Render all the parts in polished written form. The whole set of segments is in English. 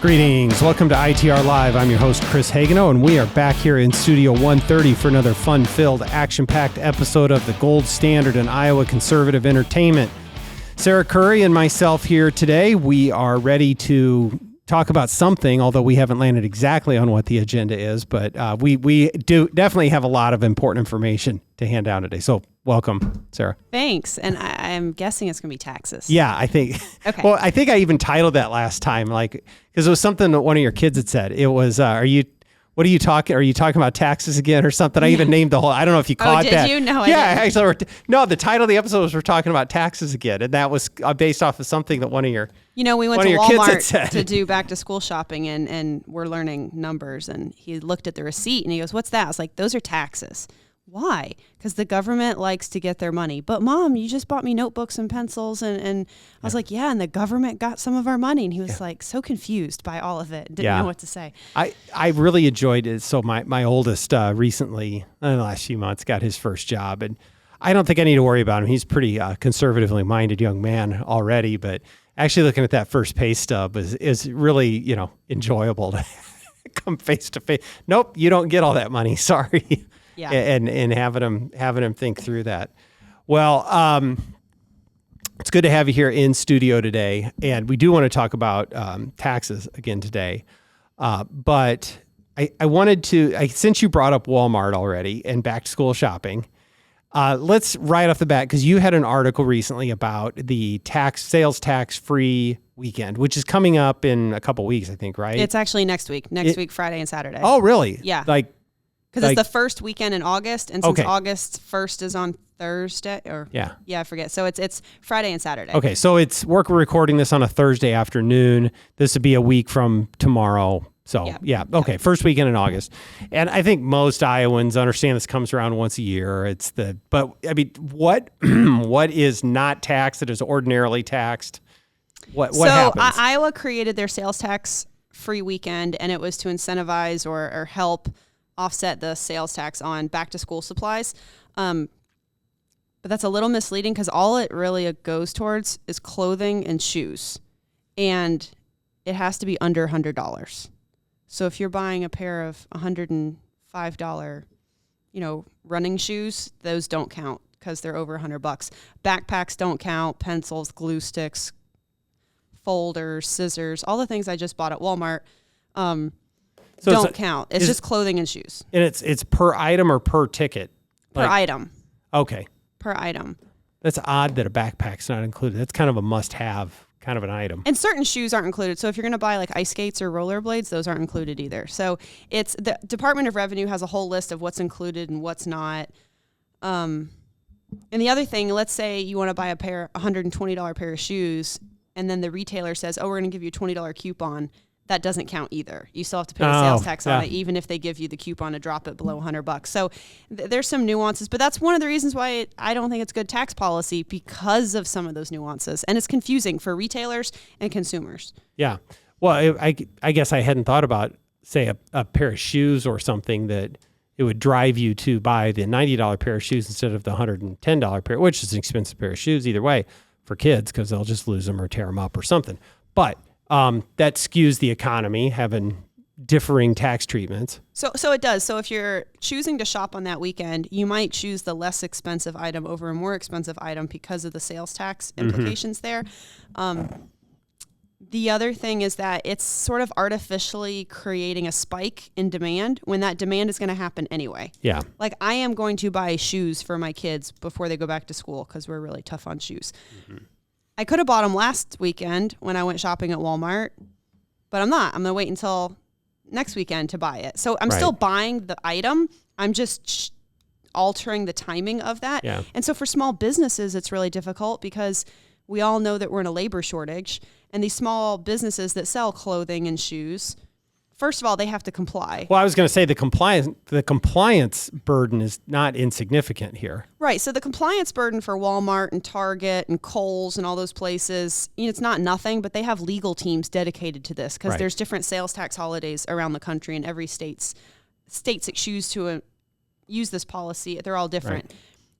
Greetings. Welcome to ITR Live. I'm your host, Chris Hagano, and we are back here in Studio 130 for another fun-filled, action-packed episode of the gold standard in Iowa conservative entertainment. Sarah Curry and myself here today. We are ready to talk about something, although we haven't landed exactly on what the agenda is, but we do definitely have a lot of important information to hand down today. So welcome, Sarah. Thanks. And I'm guessing it's going to be taxes. Yeah, I think. Okay. Well, I think I even titled that last time, because it was something that one of your kids had said. It was, Are you talking about taxes again or something? I even named the whole, I don't know if you caught that. Did you? No, I didn't. Actually, no, the title of the episode was we're talking about taxes again. And that was based off of something that one of your we went to Walmart to do back to school shopping and we're learning numbers. And he looked at the receipt and he goes, "What's that?" I was like, "Those are taxes." Why? Because the government likes to get their money. But Mom, you just bought me notebooks and pencils. And I was like, yeah, and the government got some of our money. And he was like so confused by all of it. Didn't know what to say. I really enjoyed it. So my oldest recently, in the last few months, got his first job. And I don't think I need to worry about him. He's a pretty conservatively minded young man already. But actually looking at that first pay stub is really, enjoyable to come face to face. Nope, you don't get all that money. Sorry. Yeah. And having him think through that. Well, it's good to have you here in studio today, and we do want to talk about taxes again today. But I wanted to, since you brought up Walmart already and back to school shopping, let's right off the bat, because you had an article recently about the sales tax free weekend, which is coming up in a couple weeks, I think, right? It's actually next week, Friday and Saturday. Oh, really? Yeah. Because it's the first weekend in August, and since August 1st is on Thursday, I forget. So it's Friday and Saturday. Okay, so we're recording this on a Thursday afternoon. This would be a week from tomorrow. So okay, first weekend in August, and I think most Iowans understand this comes around once a year. But I mean, what is not taxed that is ordinarily taxed? What happens? So Iowa created their sales tax free weekend, and it was to incentivize or help offset the sales tax on back to school supplies. But that's a little misleading because all it really goes towards is clothing and shoes. And it has to be under $100. So if you're buying a pair of $105, running shoes, those don't count because they're over $100. Backpacks don't count, pencils, glue sticks, folders, scissors, all the things I just bought at Walmart, so don't count. It's just clothing and shoes. And it's per item or per ticket? Per item. Okay. Per item. That's odd that a backpack's not included. That's kind of a must-have kind of an item. And certain shoes aren't included. So if you're going to buy like ice skates or rollerblades, those aren't included either. So it's the Department of Revenue has a whole list of what's included and what's not. And the other thing, let's say you want to buy a $120 pair of shoes, and then the retailer says, "Oh, we're going to give you a $20 coupon." That doesn't count either. You still have to pay the sales tax on it, even if they give you the coupon to drop it below $100. So there's some nuances, but that's one of the reasons why I don't think it's good tax policy, because of some of those nuances. And it's confusing for retailers and consumers. Yeah. Well, I guess I hadn't thought about, say, a pair of shoes or something that it would drive you to buy the $90 pair of shoes instead of the $110 pair, which is an expensive pair of shoes either way for kids because they'll just lose them or tear them up or something. But that skews the economy, having differing tax treatments. So it does. So if you're choosing to shop on that weekend, you might choose the less expensive item over a more expensive item because of the sales tax implications there. The other thing is that it's sort of artificially creating a spike in demand when that demand is going to happen anyway. Yeah. Like I am going to buy shoes for my kids before they go back to school because we're really tough on shoes. Mm-hmm. I could have bought them last weekend when I went shopping at Walmart, but I'm not. I'm going to wait until next weekend to buy it. So I'm still buying the item. I'm just altering the timing of that. Yeah. And so for small businesses, it's really difficult because we all know that we're in a labor shortage, and these small businesses that sell clothing and shoes, first of all, they have to comply. Well, I was going to say the compliance burden is not insignificant here. Right. So the compliance burden for Walmart and Target and Kohl's and all those places, it's not nothing, but they have legal teams dedicated to this because there's different sales tax holidays around the country, and every states that choose to use this policy, they're all different. Right.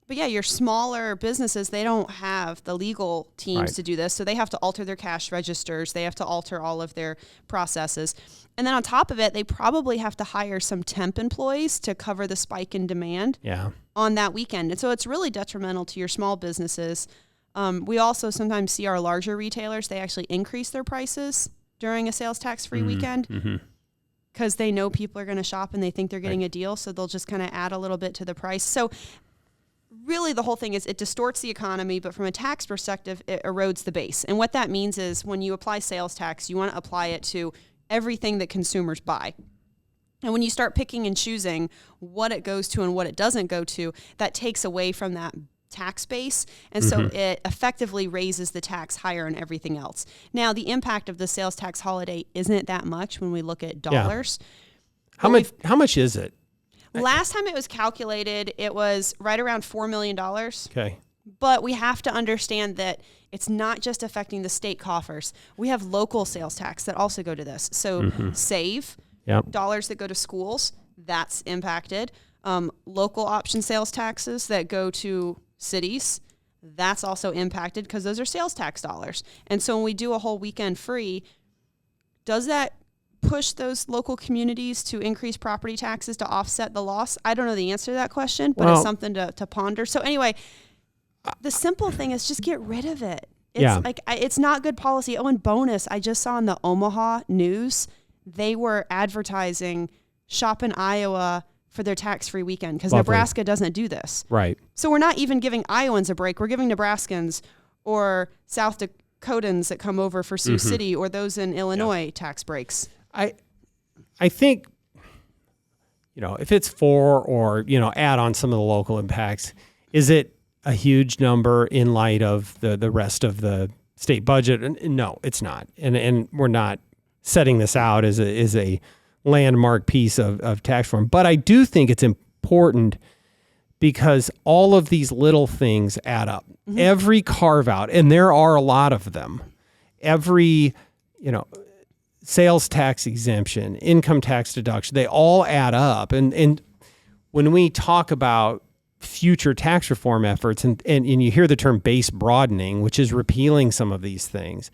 But yeah, your smaller businesses, they don't have the legal teams to do this. So they have to alter their cash registers. They have to alter all of their processes. And then on top of it, they probably have to hire some temp employees to cover the spike in demand on that weekend. And so it's really detrimental to your small businesses. We also sometimes see our larger retailers, they actually increase their prices during a sales tax-free weekend because they know people are going to shop and they think they're getting a deal. So they'll just kind of add a little bit to the price. So really the whole thing is it distorts the economy, but from a tax perspective, it erodes the base. And what that means is when you apply sales tax, you want to apply it to everything that consumers buy. And when you start picking and choosing what it goes to and what it doesn't go to, that takes away from that tax base. And so it effectively raises the tax higher on everything else. Now, the impact of the sales tax holiday isn't that much when we look at dollars. Yeah. How much is it? Last time it was calculated, it was right around $4 million. Okay. But we have to understand that it's not just affecting the state coffers. We have local sales tax that also go to this. So SAVE, dollars that go to schools, that's impacted. Local option sales taxes that go to cities, that's also impacted because those are sales tax dollars. And so when we do a whole weekend free, does that push those local communities to increase property taxes to offset the loss? I don't know the answer to that question, but it's something to ponder. So anyway, the simple thing is just get rid of it. It's it's not good policy. Oh, and bonus, I just saw in the Omaha news, they were advertising shop in Iowa for their tax-free weekend because Nebraska doesn't do this. Right. So we're not even giving Iowans a break. We're giving Nebraskans or South Dakotans that come over for Sioux City or those in Illinois tax breaks. I think, if it's 4 or, add on some of the local impacts, is it a huge number in light of the rest of the state budget? And no, it's not. And we're not setting this out as a landmark piece of tax reform. But I do think it's important because all of these little things add up. Every carve out, and there are a lot of them, every, sales tax exemption, income tax deduction, they all add up. And when we talk about future tax reform efforts, and you hear the term base broadening, which is repealing some of these things,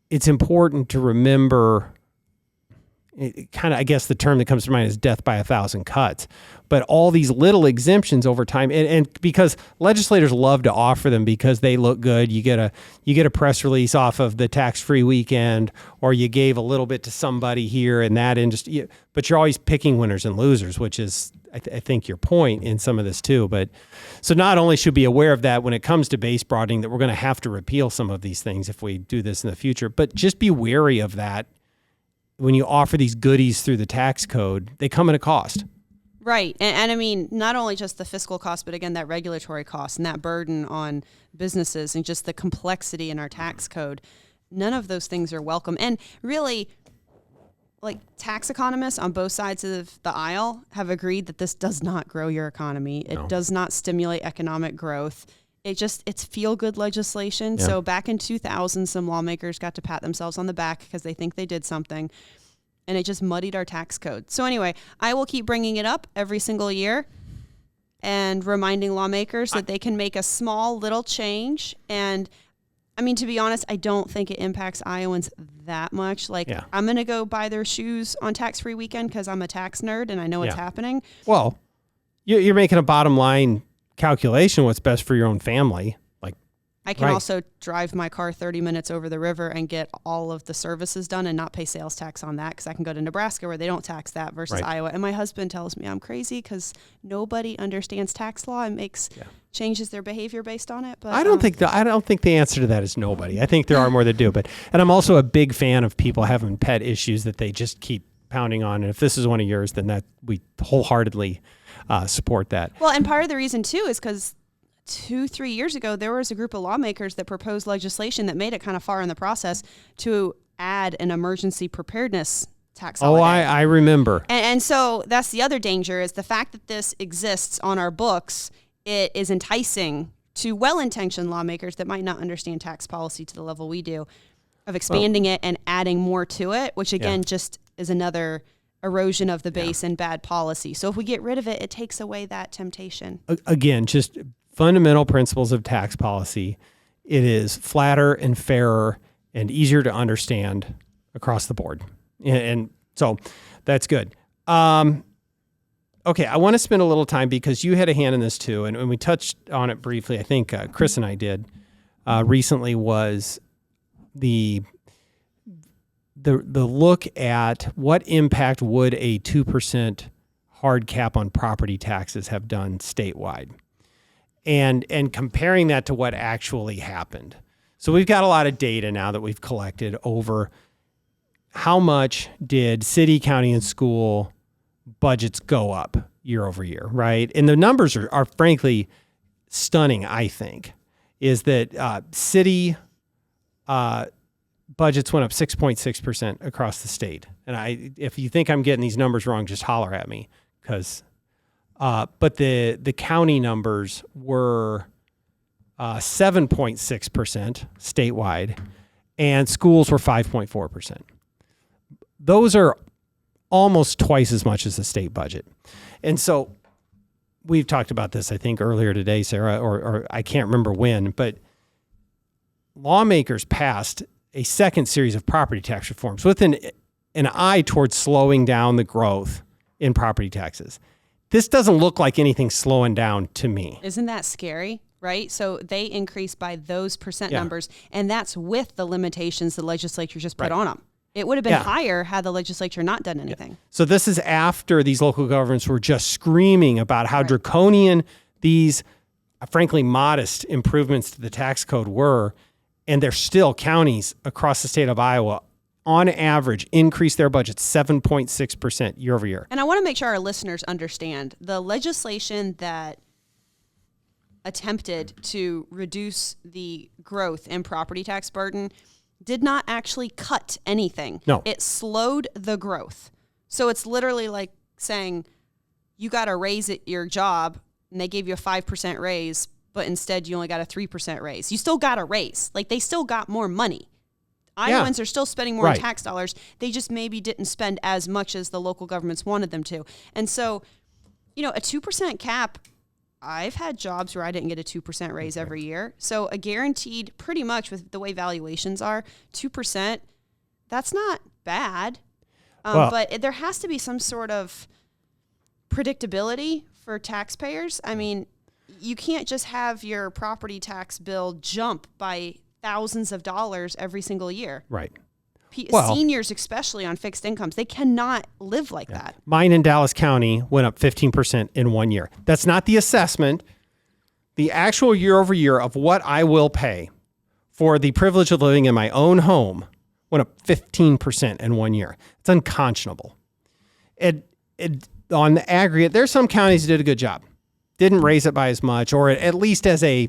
it's important to remember, I guess the term that comes to mind is death by 1,000 cuts. But all these little exemptions over time, and because legislators love to offer them because they look good. You get a press release off of the tax-free weekend, or you gave a little bit to somebody here in that industry. But you're always picking winners and losers, which is, I think, your point in some of this too. But so not only should we be aware of that when it comes to base broadening, that we're going to have to repeal some of these things if we do this in the future, but just be wary of that. When you offer these goodies through the tax code, they come at a cost. Right. And I mean, not only just the fiscal cost, but again, that regulatory cost and that burden on businesses and just the complexity in our tax code. None of those things are welcome. And really, like tax economists on both sides of the aisle have agreed that this does not grow your economy. It does not stimulate economic growth. It's feel-good legislation. Yeah. So back in 2000, some lawmakers got to pat themselves on the back because they think they did something, and it just muddied our tax code. So anyway, I will keep bringing it up every single year and reminding lawmakers that they can make a small little change. And I mean, to be honest, I don't think it impacts Iowans that much. I'm going to go buy their shoes on tax-free weekend because I'm a tax nerd and I know what's happening. Well, you're making a bottom line calculation what's best for your own family. I can also drive my car 30 minutes over the river and get all of the services done and not pay sales tax on that because I can go to Nebraska where they don't tax that versus Iowa. And my husband tells me I'm crazy because nobody understands tax law and changes their behavior based on it. But I don't think the answer to that is nobody. I think there are more that do. And I'm also a big fan of people having pet issues that they just keep pounding on. And if this is one of yours, then that we wholeheartedly support that. Well, and part of the reason too is because 2-3 years ago, there was a group of lawmakers that proposed legislation that made it kind of far in the process to add an emergency preparedness tax holiday. Oh, I remember. And so that's the other danger is the fact that this exists on our books. It is enticing to well-intentioned lawmakers that might not understand tax policy to the level we do of expanding it and adding more to it, which again just is another erosion of the base and bad policy. So if we get rid of it, it takes away that temptation. Again, just fundamental principles of tax policy. It is flatter and fairer and easier to understand across the board. And so that's good. Okay, I want to spend a little time because you had a hand in this too, and we touched on it briefly. I think Chris and I did recently. Was the look at what impact would a 2% hard cap on property taxes have done statewide, and comparing that to what actually happened. So we've got a lot of data now that we've collected over how much did city, county, and school budgets go up year over year, right? And the numbers are frankly stunning, I think, is that city budgets went up 6.6% across the state. And if you think I'm getting these numbers wrong, just holler at me. But the county numbers were 7.6% statewide, and schools were 5.4%. Those are almost twice as much as the state budget. And so we've talked about this, I think, earlier today, Sarah, or I can't remember when, but lawmakers passed a second series of property tax reforms with an eye towards slowing down the growth in property taxes. This doesn't look like anything slowing down to me. Isn't that scary? Right? So they increased by those percent numbers, and that's with the limitations the legislature just put on them. It would have been higher had the legislature not done anything. So this is after these local governments were just screaming about how draconian these, frankly, modest improvements to the tax code were, and they're still counties across the state of Iowa, on average, increase their budgets 7.6% year over year. And I want to make sure our listeners understand the legislation that attempted to reduce the growth in property tax burden did not actually cut anything. No. It slowed the growth. So it's literally like saying you got a raise at your job and they gave you a 5% raise, but instead you only got a 3% raise. You still got a raise. Like they still got more money. Iowans are still spending more in tax dollars. They just maybe didn't spend as much as the local governments wanted them to. And so, a 2% cap, I've had jobs where I didn't get a 2% raise every year. So a guaranteed, pretty much with the way valuations are, 2%, that's not bad. But there has to be some sort of predictability for taxpayers. I mean, you can't just have your property tax bill jump by thousands of dollars every single year. Right. Seniors, especially on fixed incomes, they cannot live like that. Mine in Dallas County went up 15% in 1 year. That's not the assessment. The actual year over year of what I will pay for the privilege of living in my own home went up 15% in 1 year. It's unconscionable. On the aggregate, there's some counties that did a good job. Didn't raise it by as much, or at least as a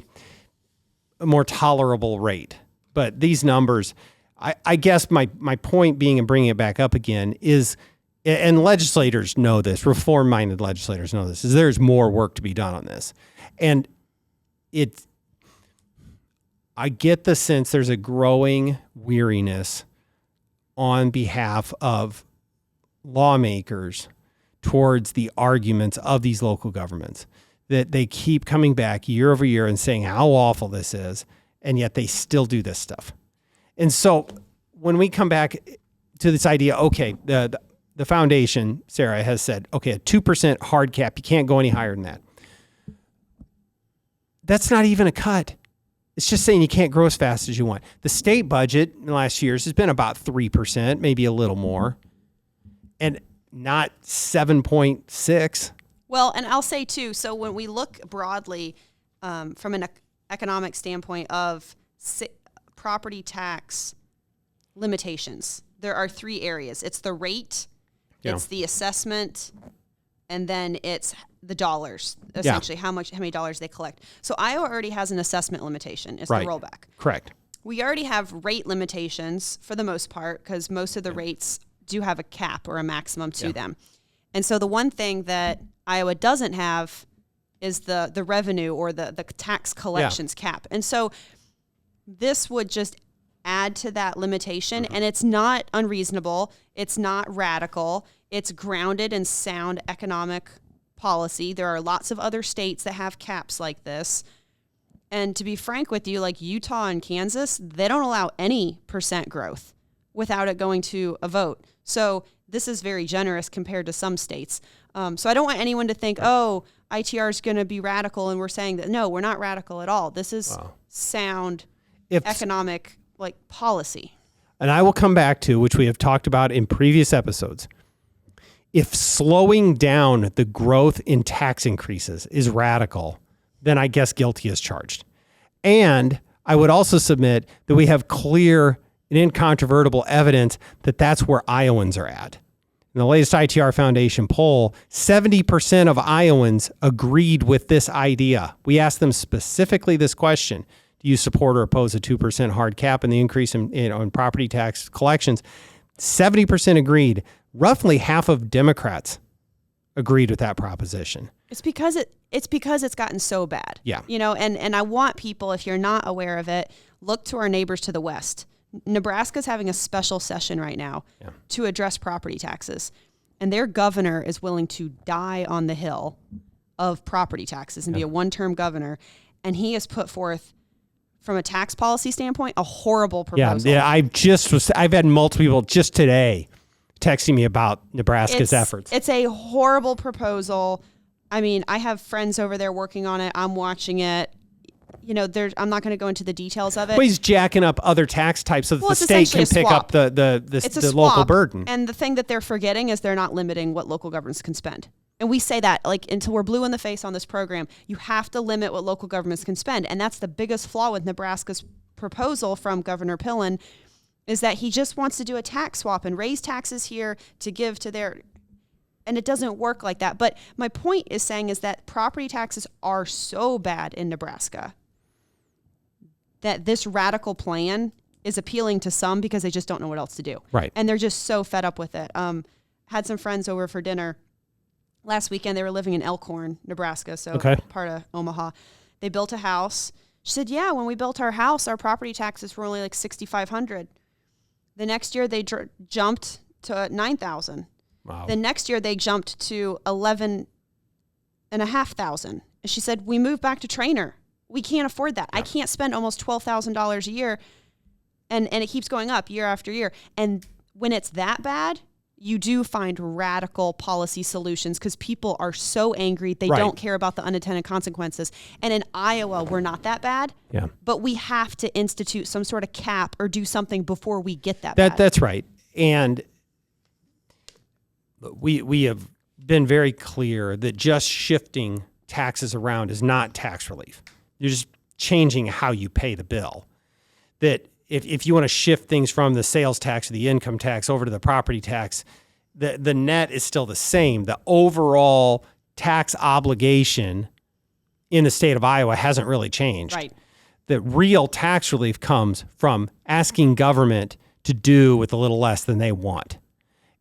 more tolerable rate. But these numbers, I guess my point being, and bringing it back up again, is, and legislators know this, reform-minded legislators know this, is there's more work to be done on this. And I get the sense there's a growing weariness on behalf of lawmakers towards the arguments of these local governments, that they keep coming back year over year and saying how awful this is, and yet they still do this stuff. And so when we come back to this idea, okay, the foundation, Sarah, has said, okay, a 2% hard cap, you can't go any higher than that. That's not even a cut. It's just saying you can't grow as fast as you want. The state budget in the last years has been about 3%, maybe a little more, and not 7.6. Well, and I'll say too, so when we look broadly from an economic standpoint of property tax limitations, there are three areas. It's the rate, it's the assessment, and then it's the dollars, essentially how many dollars they collect. So Iowa already has an assessment limitation. It's the rollback. Correct. We already have rate limitations for the most part, because most of the rates do have a cap or a maximum to them. And so the one thing that Iowa doesn't have is the revenue or the tax collections cap. And so this would just add to that limitation, and it's not unreasonable. It's not radical. It's grounded in sound economic policy. There are lots of other states that have caps like this. And to be frank with you, like Utah and Kansas, they don't allow any % growth without it going to a vote. So this is very generous compared to some states. So I don't want anyone to think, oh, ITR is going to be radical, and we're saying that. No, we're not radical at all. This is sound economic policy. And I will come back to, which we have talked about in previous episodes, if slowing down the growth in tax increases is radical, then I guess guilty as charged. And I would also submit that we have clear and incontrovertible evidence that that's where Iowans are at. In the latest ITR Foundation poll, 70% of Iowans agreed with this idea. We asked them specifically this question: do you support or oppose a 2% hard cap and the increase in property tax collections? 70% agreed. Roughly half of Democrats agreed with that proposition. It's because it's gotten so bad. Yeah. And I want people, if you're not aware of it, look to our neighbors to the west. Nebraska's having a special session right now to address property taxes. And their governor is willing to die on the hill of property taxes and be a one-term governor. And he has put forth, from a tax policy standpoint, a horrible proposal. Yeah. I've had multiple people just today texting me about Nebraska's efforts. It's a horrible proposal. I mean, I have friends over there working on it. I'm watching it. I'm not going to go into the details of it. Well, he's jacking up other tax types so that the state can pick up the local burden. And the thing that they're forgetting is they're not limiting what local governments can spend. And we say that until we're blue in the face on this program. You have to limit what local governments can spend. And that's the biggest flaw with Nebraska's proposal from Governor Pillen, is that he just wants to do a tax swap and raise taxes here to give to their... And it doesn't work like that. But my point is that property taxes are so bad in Nebraska that this radical plan is appealing to some because they just don't know what else to do. Right. And they're just so fed up with it. Had some friends over for dinner last weekend. They were living in Elkhorn, Nebraska, so part of Omaha. They built a house. She said, yeah, when we built our house, our property taxes were only like $6,500. The next year they jumped to $9,000. Wow. The next year they jumped to $11,500. And she said, we moved back to Trainer. We can't afford that. I can't spend almost $12,000 a year. And it keeps going up year after year. And when it's that bad, you do find radical policy solutions because people are so angry. They don't care about the unintended consequences. And in Iowa, we're not that bad. Yeah. But we have to institute some sort of cap or do something before we get that bad. That's right. And we have been very clear that just shifting taxes around is not tax relief. You're just changing how you pay the bill. That if you want to shift things from the sales tax or the income tax over to the property tax, the net is still the same. The overall tax obligation in the state of Iowa hasn't really changed. Right. The real tax relief comes from asking government to do with a little less than they want.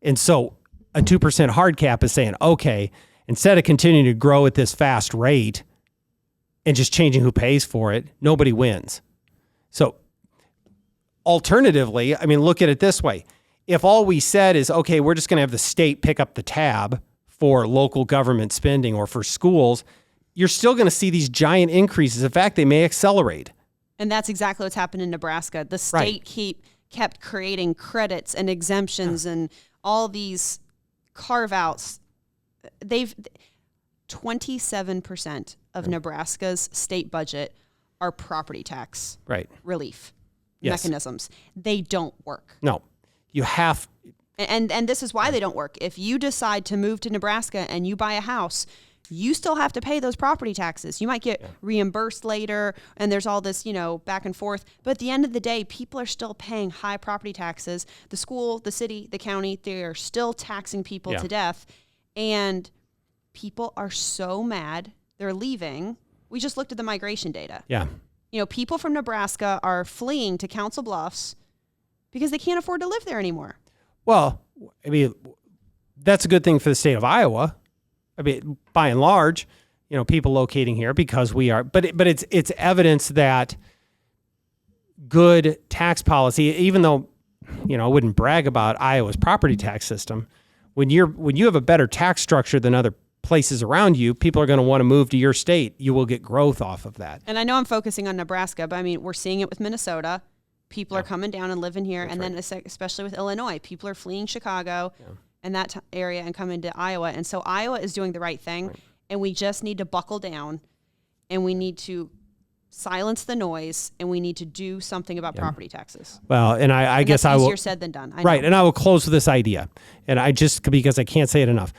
And so a 2% hard cap is saying, okay, instead of continuing to grow at this fast rate and just changing who pays for it, nobody wins. So alternatively, I mean, look at it this way. If all we said is, okay, we're just going to have the state pick up the tab for local government spending or for schools, you're still going to see these giant increases. In fact, they may accelerate. And that's exactly what's happened in Nebraska. The state kept creating credits and exemptions and all these carve-outs. 27% of Nebraska's state budget are property tax relief mechanisms. They don't work. No, you have. And this is why they don't work. If you decide to move to Nebraska and you buy a house, you still have to pay those property taxes. You might get reimbursed later, and there's all this, back and forth. But at the end of the day, people are still paying high property taxes. The school, the city, the county, they are still taxing people to death. And people are so mad. They're leaving. We just looked at the migration data. Yeah. People from Nebraska are fleeing to Council Bluffs because they can't afford to live there anymore. Well, I mean, that's a good thing for the state of Iowa. I mean, by and large, people locating here because we are, but it's evidence that good tax policy, even though, I wouldn't brag about Iowa's property tax system. When you have a better tax structure than other places around you, people are going to want to move to your state. You will get growth off of that. And I know I'm focusing on Nebraska, but I mean, we're seeing it with Minnesota. People are coming down and living here. That's and right. Then especially with Illinois, people are fleeing Chicago and that area and coming to Iowa. And so Iowa is doing the right thing. Right. And we just need to buckle down and we need to silence the noise and we need to do something about property taxes. Well, and I guess I will. Easier said than done. Right. And I will close with this idea. And because I can't say it enough.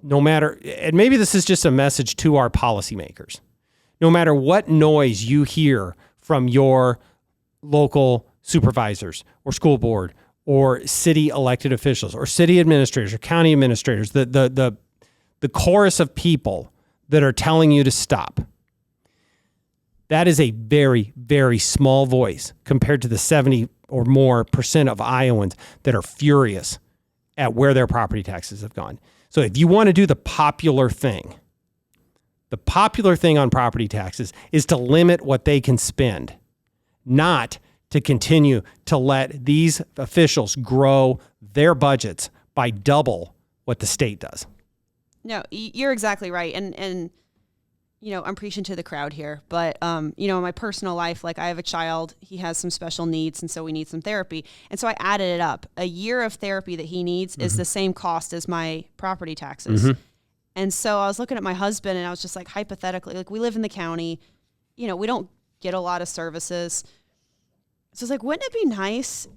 No matter, and maybe this is just a message to our policymakers. No matter what noise you hear from your local supervisors or school board or city elected officials or city administrators or county administrators, the chorus of people that are telling you to stop, that is a very, very small voice compared to the 70 or more % of Iowans that are furious at where their property taxes have gone. So if you want to do the popular thing on property taxes is to limit what they can spend, not to continue to let these officials grow their budgets by double what the state does. No, you're exactly right. And I'm preaching to the crowd here, but, in my personal life, like I have a child, he has some special needs, and so we need some therapy. And so I added it up. A year of therapy that he needs is the same cost as my property taxes. Mm-hmm. And so I was looking at my husband, and I was just like, hypothetically, like we live in the county, we don't get a lot of services. So it's like, wouldn't it be nice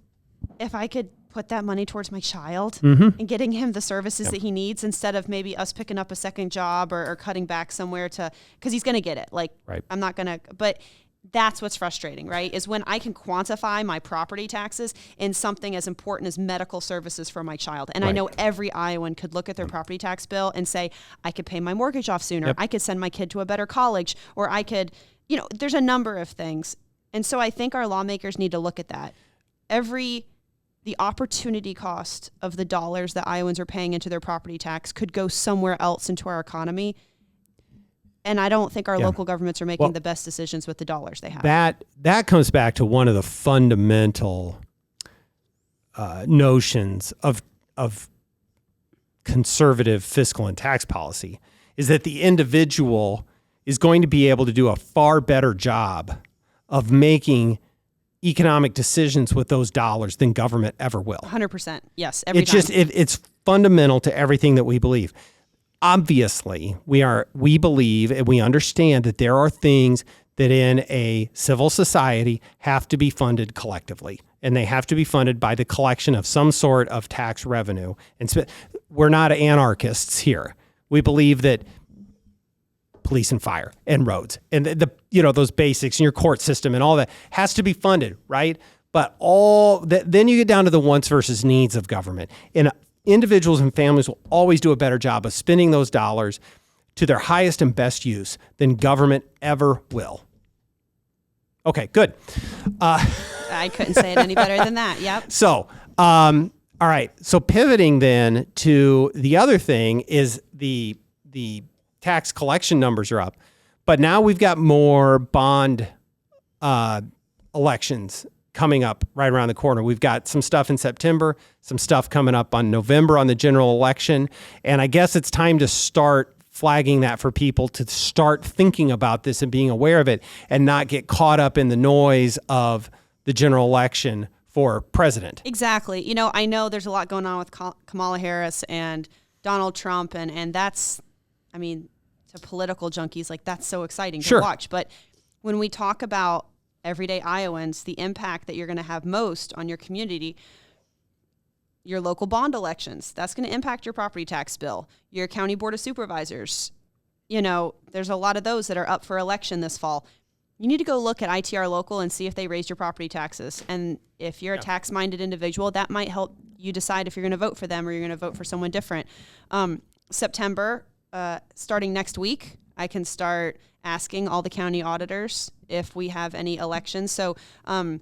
if I could put that money towards my child and getting him the services that he needs instead of maybe us picking up a second job or cutting back somewhere because he's going to get it. Like, right. I'm not going to, but that's what's frustrating, right? Is when I can quantify my property taxes in something as important as medical services for my child. And I know every Iowan could look at their property tax bill and say, I could pay my mortgage off sooner. Yep. I could send my kid to a better college, or I could, there's a number of things. And so I think our lawmakers need to look at that. The opportunity cost of the dollars that Iowans are paying into their property tax could go somewhere else into our economy. And I don't think our local governments are making the best decisions with the dollars they have. That comes back to one of the fundamental notions of conservative fiscal and tax policy, is that the individual is going to be able to do a far better job of making economic decisions with those dollars than government ever will. 100%. Yes. Every time. It's fundamental to everything that we believe. Obviously, we believe and we understand that there are things that in a civil society have to be funded collectively, and they have to be funded by the collection of some sort of tax revenue. And we're not anarchists here. We believe that police and fire and roads and those basics in your court system and all that has to be funded, right? But all that, then you get down to the wants versus needs of government. And individuals and families will always do a better job of spending those dollars to their highest and best use than government ever will. Okay, good. I couldn't say it any better than that. Yep. So, all right. So pivoting then to the other thing is the tax collection numbers are up, but now we've got more bond elections coming up right around the corner. We've got some stuff in September, some stuff coming up on November on the general election. And I guess it's time to start flagging that for people to start thinking about this and being aware of it and not get caught up in the noise of the general election for president. Exactly. I know there's a lot going on with Kamala Harris and Donald Trump, and that's, to political junkies, like that's so exciting to watch. But when we talk about everyday Iowans, the impact that you're going to have most on your community, your local bond elections, that's going to impact your property tax bill, your county board of supervisors. There's a lot of those that are up for election this fall. You need to go look at ITR Local and see if they raised your property taxes. And if you're a tax-minded individual, that might help you decide if you're going to vote for them or you're going to vote for someone different. September, starting next week, I can start asking all the county auditors if we have any elections. So the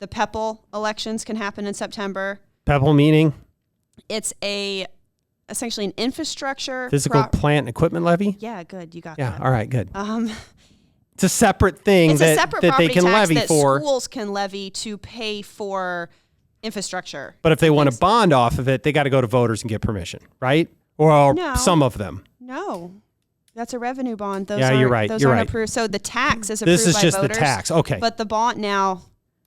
PEPL elections can happen in September. PEPL meaning? It's essentially an infrastructure. Physical plant and equipment levy? Yeah, good. You got that. Yeah, all right, good. It's a separate thing it's a separate that they property can tax levy that for. Schools can levy to pay for infrastructure. But if they want to bond off of it, they got to go to voters and get permission, right? Or some of them. No. That's a revenue bond. Those you're right. Those you're aren't right. approved. So the tax is approved by voters. This is just the tax. Okay. But the bond now,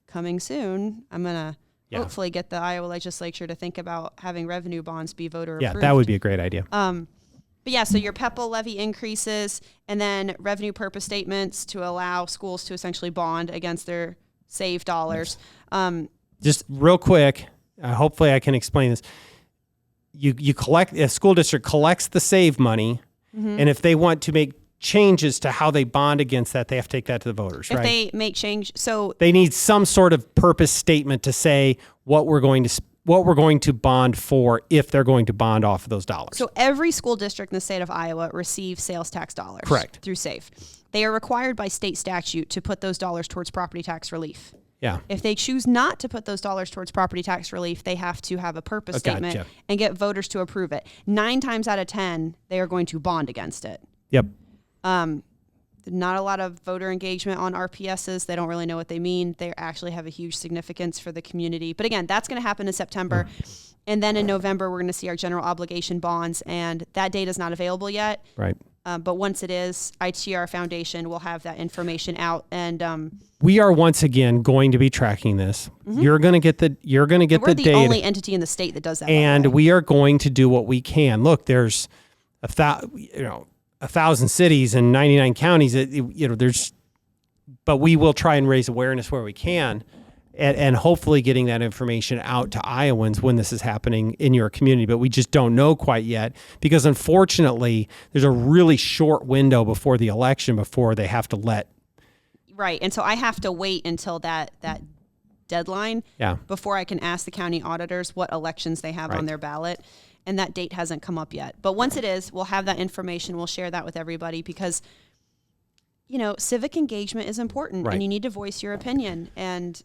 coming soon, I'm going to hopefully get the Iowa legislature to think about having revenue bonds be voter approved. Yeah, that would be a great idea. But yeah, so your PEPL levy increases, and then revenue purpose statements to allow schools to essentially bond against their saved dollars. Just real quick, hopefully I can explain this. You collect, a school district collects the save money, and if they want to make changes to how they bond against that, they have to take that to the voters, right? If they make change, so they need some sort of purpose statement to say what we're going to bond for if they're going to bond off of those dollars. So every school district in the state of Iowa receives sales tax dollars. Correct. Through SAVE. They are required by state statute to put those dollars towards property tax relief. Yeah. If they choose not to put those dollars towards property tax relief, they have to have a purpose statement and get voters to approve it. 9 times out of 10, they are going to bond against it. Yep. Not a lot of voter engagement on RPSs. They don't really know what they mean. They actually have a huge significance for the community. But again, that's going to happen in September. And then in November, we're going to see our general obligation bonds. And that date is not available yet. Right. But once it is, ITR Foundation will have that information out. And we are once again going to be tracking this. You're going to get the we're the data. only entity in the state that does that. And we are going to do what we can. Look, there's 1,000 cities and 99 counties. But we will try and raise awareness where we can, and hopefully getting that information out to Iowans when this is happening in your community. But we just don't know quite yet because, unfortunately, there's a really short window before the election before they have to let. Right, and so I have to wait until that deadline before I can ask the county auditors what elections they have on their ballot. And that date hasn't come up yet. But once it is, we'll have that information. We'll share that with everybody because, civic engagement is important and you need to voice your opinion. And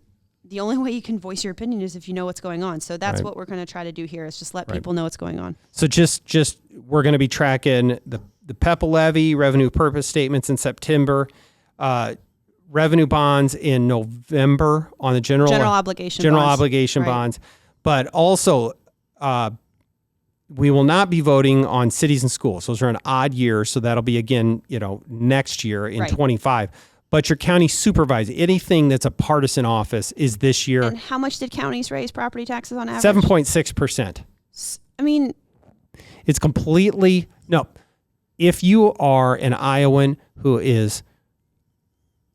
the only way you can voice your opinion is if you know what's going on. So that's what we're going to try to do here is just let people know what's going on. So just we're going to be tracking the PEPL levy, revenue purpose statements in September, revenue bonds in November on the general obligation bonds. But also, we will not be voting on cities and schools. Those are an odd year, so that'll be again, next year in 25. But your county supervisor, anything that's a partisan office, is this year. And how much did counties raise property taxes on average? 7.6%. I mean, it's completely no. If you are an Iowan who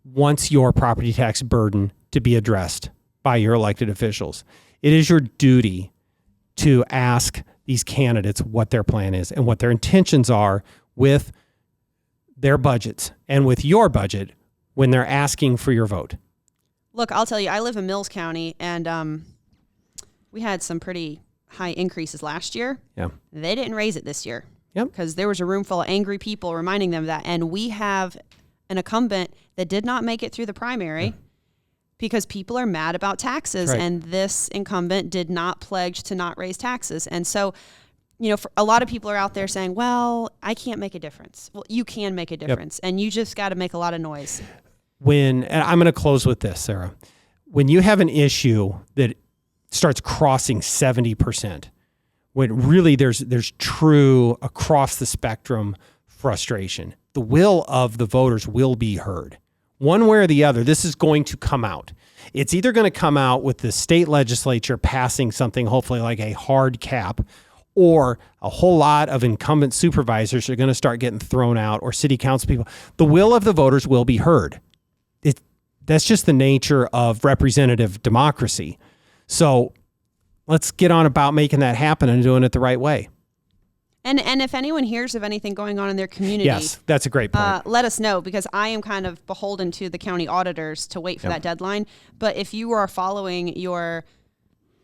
wants your property tax burden to be addressed by your elected officials, it is your duty to ask these candidates what their plan is and what their intentions are with their budgets and with your budget when they're asking for your vote. Look, I'll tell you, I live in Mills County, and we had some pretty high increases last year. Yeah. They didn't raise it this year. Yep. Because there was a room full of angry people reminding them of that. And we have an incumbent that did not make it through the primary because people are mad about taxes. Right. And this incumbent did not pledge to not raise taxes. And so, for a lot of people are out there saying, well, I can't make a difference. Well, you can make a difference. And you just got to make a lot of noise. And I'm going to close with this, Sarah. When you have an issue that starts crossing 70%, when really there's true across the spectrum frustration, the will of the voters will be heard. One way or the other, this is going to come out. It's either going to come out with the state legislature passing something, hopefully like a hard cap, or a whole lot of incumbent supervisors are going to start getting thrown out, or city council people. The will of the voters will be heard. That's just the nature of representative democracy. So let's get on about making that happen and doing it the right way. And if anyone hears of anything going on in their community, yes, that's a great point. Let us know, because I am kind of beholden to the county auditors to wait for that deadline. But if you are following your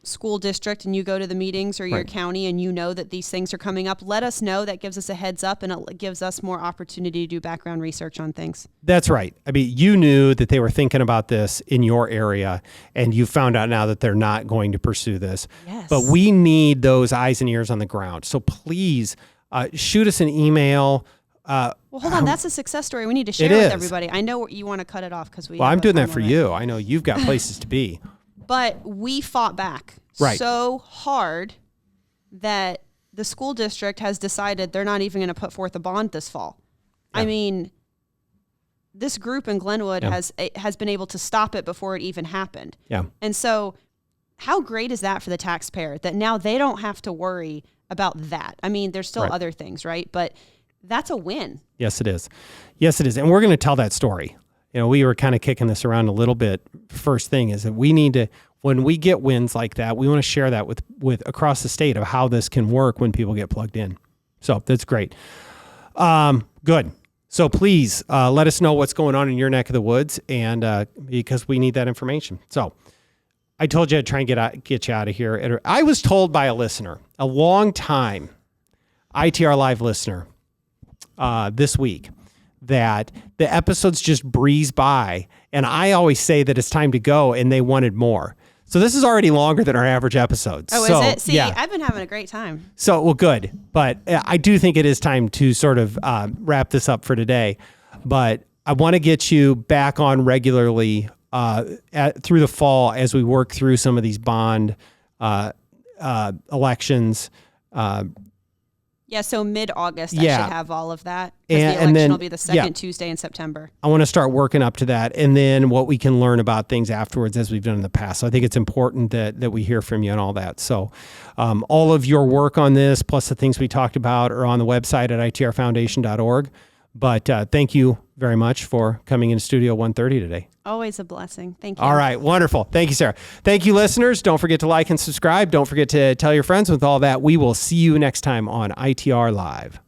school district and you go to the meetings or your county and you know that these things are coming up, let us know. That gives us a heads up and it gives us more opportunity to do background research on things. That's right. I mean, you knew that they were thinking about this in your area and you found out now that they're not going to pursue this. Yes. But we need those eyes and ears on the ground. So please shoot us an email, well, hold on. That's a success story we need to share with everybody. I know you want to cut it off because we. Well, I'm doing that for you. I know you've got places to be. But we fought back so hard that the school district has decided they're not even going to put forth a bond this fall. Yeah. I mean, this group in Glenwood has been able to stop it before it even happened. Yeah. And so how great is that for the taxpayer that now they don't have to worry about that? I mean, there's still other things, right? But that's a win. Yes, it is. Yes, it is. And we're going to tell that story. You know, we were kind of kicking this around a little bit. First thing is that we need to, when we get wins like that, we want to share that with across the state of how this can work when people get plugged in. So that's great. Good. So please let us know what's going on in your neck of the woods, and because we need that information. So I told you I'd try and get you out of here. I was told by a listener, a long time ITR Live listener, this week, that the episodes just breeze by, and I always say that it's time to go, and they wanted more. So this is already longer than our average episodes. Oh, is it? See, I've been having a great time. So, well, good. But I do think it is time to sort of wrap this up for today. But I want to get you back on regularly through the fall as we work through some of these bond elections. Yeah, so mid-August, I should have all of that. Because the election then, will be the second Tuesday in September. I want to start working up to that, and then what we can learn about things afterwards as we've done in the past. So I think it's important that we hear from you and all that. So all of your work on this, plus the things we talked about, are on the website at itrfoundation.org. But thank you very much for coming into Studio 130 today. Always a blessing. Thank you. All right. Wonderful. Thank you, Sarah. Thank you, listeners. Don't forget to like and subscribe. Don't forget to tell your friends. With all that, we will see you next time on ITR Live.